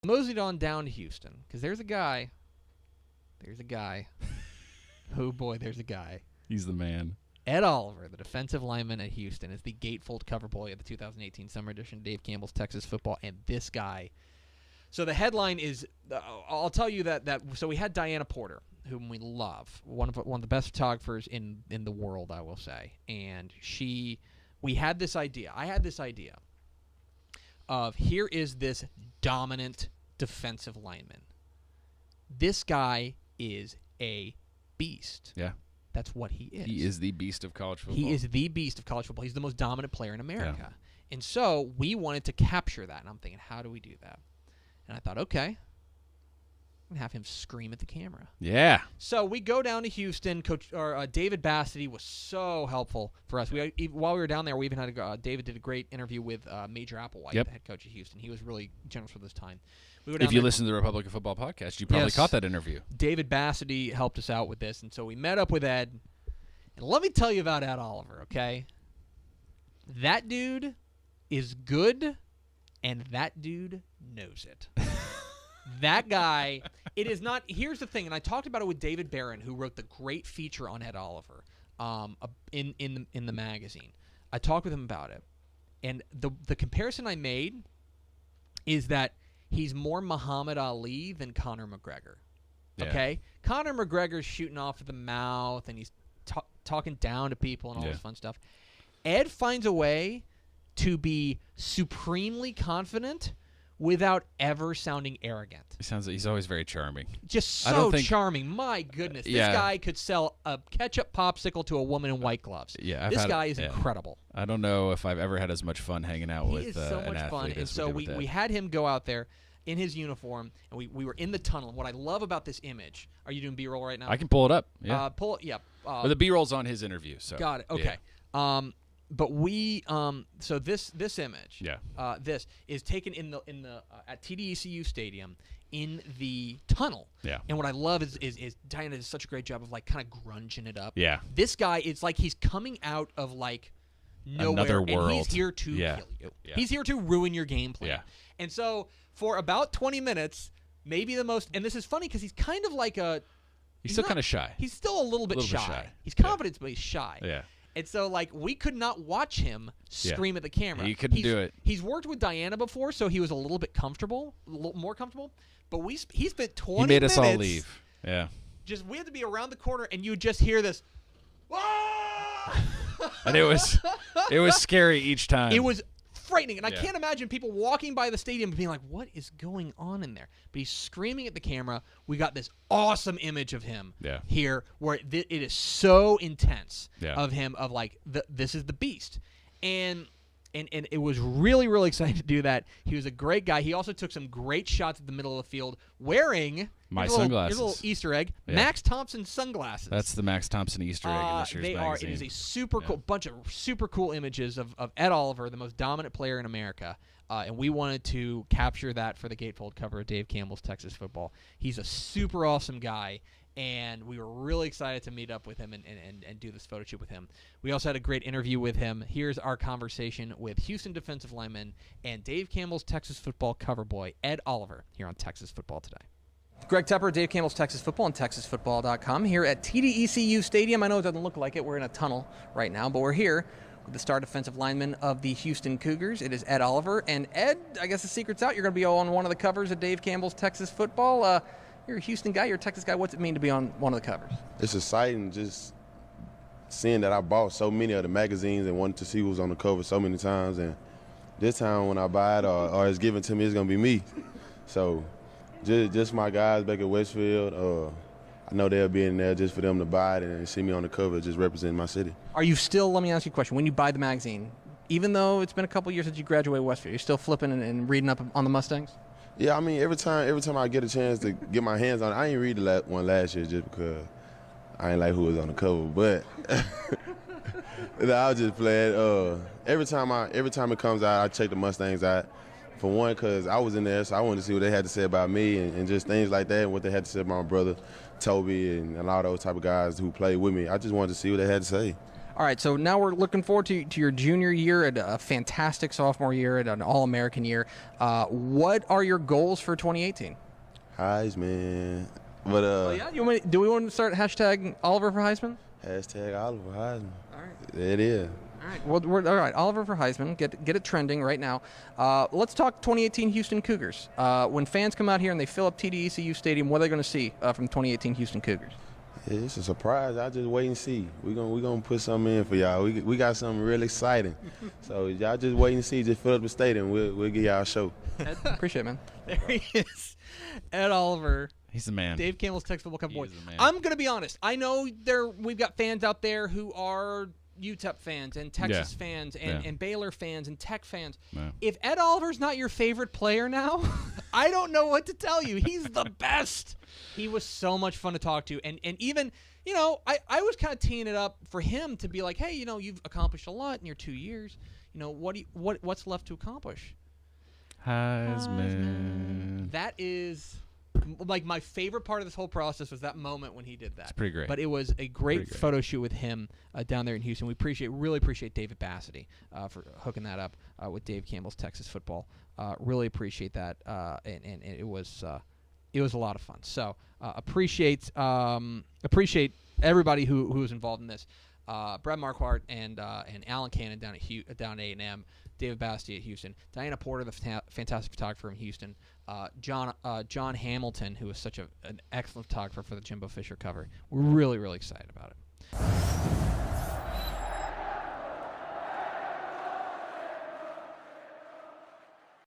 Moseyed on down to Houston because there's a guy. There's a guy. Oh, boy, there's a guy. He's the man. Ed Oliver, the defensive lineman at Houston, is the gatefold cover boy of the 2018 summer edition of Dave Campbell's Texas Football, and this guy. So the headline is, I'll tell you that. So we had Diana Porter, whom we love, one of the best photographers in the world, I will say, and we had this idea. I had this idea of here is this dominant defensive lineman. This guy is a beast. Yeah. That's what he is. He is the beast of college football. He is the beast of college football. He's the most dominant player in America. Yeah. And so we wanted to capture that. And I'm thinking, how do we do that? And I thought, okay, I'm going to have him scream at the camera. Yeah. So we go down to Houston. David Bassity was so helpful for us. While we were down there, we even had David did a great interview with Major Applewhite, the head coach of Houston. He was really generous with his time. If you listen to the Republic of Football podcast, you probably caught that interview. David Bassity helped us out with this, and so we met up with Ed. And let me tell you about Ed Oliver, okay? That dude is good, and that dude knows it. That guy, it is not – here's the thing, and I talked about it with David Barron, who wrote the great feature on Ed Oliver in the magazine. I talked with him about it, and the comparison I made is that – he's more Muhammad Ali than Conor McGregor. Okay? Yeah. Conor McGregor's shooting off at the mouth, and he's talking down to people and all this fun stuff. Ed finds a way to be supremely confident without ever sounding arrogant. He's always very charming. Just so charming. My goodness. This guy could sell a ketchup popsicle to a woman in white gloves. Yeah, this guy is incredible. I don't know if I've ever had as much fun hanging out with an athlete. He is so much fun. And so we had him go out there in his uniform, and we were in the tunnel. And what I love about this image, are you doing B-roll right now? I can pull it up. Yeah. Pull it. Yeah. Well, the B-roll's on his interview. So. Got it. Okay. Yeah. But we so this image, this is taken in the at TDECU Stadium in the tunnel. Yeah. And what I love is Diana does such a great job of like kind of grunging it up. Yeah. This guy, it's like he's coming out of like nowhere, another world. And he's here to kill you. Yeah. He's here to ruin your game plan. Yeah. And so for about 20 minutes, maybe the most, and this is funny because he's kind of like he's still kind of shy. He's still a little bit shy. He's confident, but he's shy. Yeah. And so, like, we could not watch him scream at the camera. He couldn't do it. He's worked with Diana before, so he was a little bit comfortable, a little more comfortable. But he spent 20 minutes. He made us all leave. Yeah. We had to be around the corner, and you would just hear this. And it was scary each time. It was frightening, and I can't imagine people walking by the stadium being like, what is going on in there? But he's screaming at the camera. We got this awesome image of him here where it is so intense of him, of like, this is the beast. And it was really, really exciting to do that. He was a great guy. He also took some great shots at the middle of the field wearing my sunglasses. Here's a little Easter egg. Max Thompson sunglasses. That's the Max Thompson Easter egg in this year's magazine. It is a super cool bunch of super cool images of Ed Oliver, the most dominant player in America. And we wanted to capture that for the gatefold cover of Dave Campbell's Texas Football. He's a super awesome guy, and we were really excited to meet up with him and do this photo shoot with him. We also had a great interview with him. Here's our conversation with Houston defensive lineman and Dave Campbell's Texas Football cover boy, Ed Oliver, here on Texas Football Today. Greg Tepper, Dave Campbell's Texas Football and TexasFootball.com here at TDECU Stadium. I know it doesn't look like it. We're in a tunnel right now, but we're here with the star defensive lineman of the Houston Cougars. It is Ed Oliver. And Ed, I guess the secret's out. You're going to be on one of the covers of Dave Campbell's Texas Football. You're a Houston guy. You're a Texas guy. What's it mean to be on one of the covers? It's exciting just seeing that I bought so many of the magazines and wanted to see who was on the cover so many times. And this time when I buy it or it's given to me, it's going to be me. So just my guys back at Westfield, I know they'll be in there just for them to buy it and see me on the cover just representing my city. Are you still, let me ask you a question, when you buy the magazine, even though it's been a couple years since you graduated Westfield, you're still flipping and reading up on the Mustangs? Yeah, I mean, every time I get a chance to get my hands on it, I ain't read the one last year just because I ain't like who was on the cover, but I was just playing. Every time it comes out, I check the Mustangs out. For one, because I was in there, so I wanted to see what they had to say about me and just things like that, and what they had to say about my brother, Toby, and a lot of those type of guys who played with me. I just wanted to see what they had to say. All right, so now we're looking forward to your junior year, at a fantastic sophomore year, at an All-American year. What are your goals for 2018? Heisman. But Yeah, do we want to start hashtag Oliver for Heisman? hashtag Oliver Heisman. All right. There it is. All right. Well, all right. Oliver for Heisman. Get it trending right now. Let's talk 2018 Houston Cougars. When fans come out here and they fill up TDECU Stadium, what are they going to see from 2018 Houston Cougars? Yeah, it's a surprise. I just wait and see. We gonna put something in for y'all. We got something real exciting. So y'all just wait and see. Just fill up the stadium. We'll give y'all a show. Ed, appreciate it, man. There he is. Ed Oliver. He's the man. Dave Campbell's Texas Football Cup He boy. is the man. I'm going to be honest. I know we've got fans out there who are UTEP fans and Texas fans and Baylor fans and Tech fans. Yeah. If Ed Oliver's not your favorite player now, I don't know what to tell you. He's the best. He was so much fun to talk to. And even, I was kind of teeing it up for him to be like, hey, you've accomplished a lot in your 2 years. What's left to accomplish? Heisman. That is like my favorite part of this whole process was that moment when he did that. It's pretty great. But it was a great photo shoot with him down there in Houston. We really appreciate David Bassity for hooking that up with Dave Campbell's Texas Football. Really appreciate that, and it was a lot of fun. So appreciate everybody who was involved in this. Brad Marquardt and Alan Cannon down at A&M. David Bassity at Houston, Diana Porter, the fantastic photographer in Houston, John Hamilton, who was such an excellent photographer for the Jimbo Fisher cover. We're really, really excited about it.